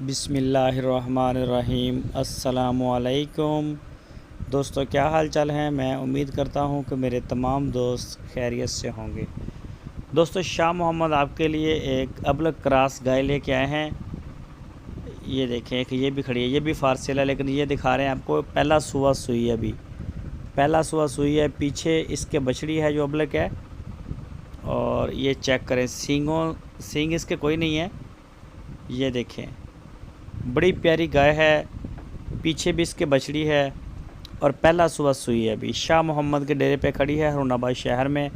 बिस्मिल्लाहिर्रहमानिर्रहीम। अस्सलामुअलैकुम दोस्तों, क्या हाल चाल है। मैं उम्मीद करता हूँ कि मेरे तमाम दोस्त खैरियत से होंगे। दोस्तों, शाह मोहम्मद आपके लिए एक अबलग क्रॉस गाय लेके आए हैं। ये देखें कि ये भी खड़ी है, ये भी फारसेल है, लेकिन ये दिखा रहे हैं आपको पहला सुआ सुई है। अभी पहला सुआ सुई है। पीछे इसके बछड़ी है जो अबलग है, और ये चेक करें, सींग इसके कोई नहीं है। ये देखें, बड़ी प्यारी गाय है। पीछे भी इसके बछड़ी है और पहला सुबह सुई है। अभी शाह मोहम्मद के डेरे पे खड़ी है हरुणाबाद शहर में।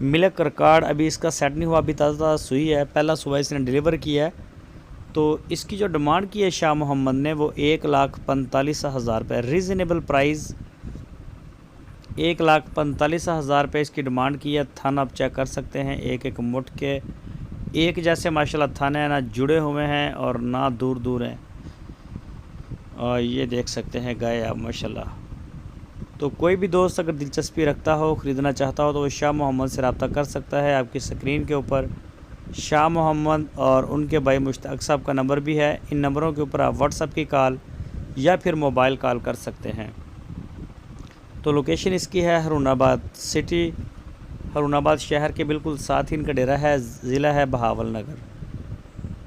मिल्क रिकॉर्ड अभी इसका सेट नहीं हुआ, अभी ताज़ा ताज़ा सुई है। पहला सुबह इसने डिलीवर किया है। तो इसकी जो डिमांड की है शाह मोहम्मद ने, वो 1,45,000 रुपये रीज़नेबल प्राइस। 1,45,000 रुपये इसकी डिमांड की है। थाना आप चेक कर सकते हैं, एक एक मुठ के एक जैसे माशाल्लाह थाने हैं, ना जुड़े हुए हैं और ना दूर दूर हैं। और ये देख सकते हैं गाय आप माशाल्लाह। तो कोई भी दोस्त अगर दिलचस्पी रखता हो, ख़रीदना चाहता हो, तो वो शाह मोहम्मद से रब्ता कर सकता है। आपकी स्क्रीन के ऊपर शाह मोहम्मद और उनके भाई मुश्ताक साहब का नंबर भी है। इन नंबरों के ऊपर आप व्हाट्सएप की कॉल या फिर मोबाइल कॉल कर सकते हैं। तो लोकेशन इसकी है हरुणाबाद सिटी, हरुणाबाद शहर के बिल्कुल साथ ही इनका डेरा है। ज़िला है बहावलनगर।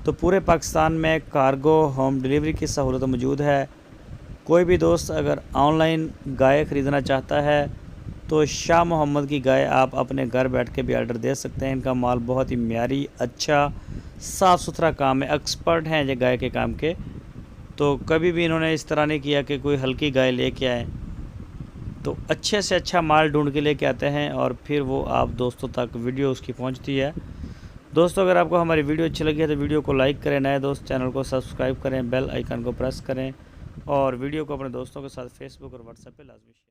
तो पूरे पाकिस्तान में कार्गो होम डिलीवरी की सहूलत मौजूद है। कोई भी दोस्त अगर ऑनलाइन गाय ख़रीदना चाहता है, तो शाह मोहम्मद की गाय आप अपने घर बैठ के भी ऑर्डर दे सकते हैं। इनका माल बहुत ही म्यारी, अच्छा, साफ़ सुथरा काम है। एक्सपर्ट हैं ये गाय के काम के। तो कभी भी इन्होंने इस तरह नहीं किया कि कोई हल्की गाय लेके आए। तो अच्छे से अच्छा माल ढूंढ के लेके आते हैं और फिर वो आप दोस्तों तक वीडियो उसकी पहुंचती है। दोस्तों, अगर आपको हमारी वीडियो अच्छी लगी है तो वीडियो को लाइक करें, नए दोस्त चैनल को सब्सक्राइब करें, बेल आइकन को प्रेस करें और वीडियो को अपने दोस्तों के साथ फेसबुक और व्हाट्सएप पे लाजमी शेयर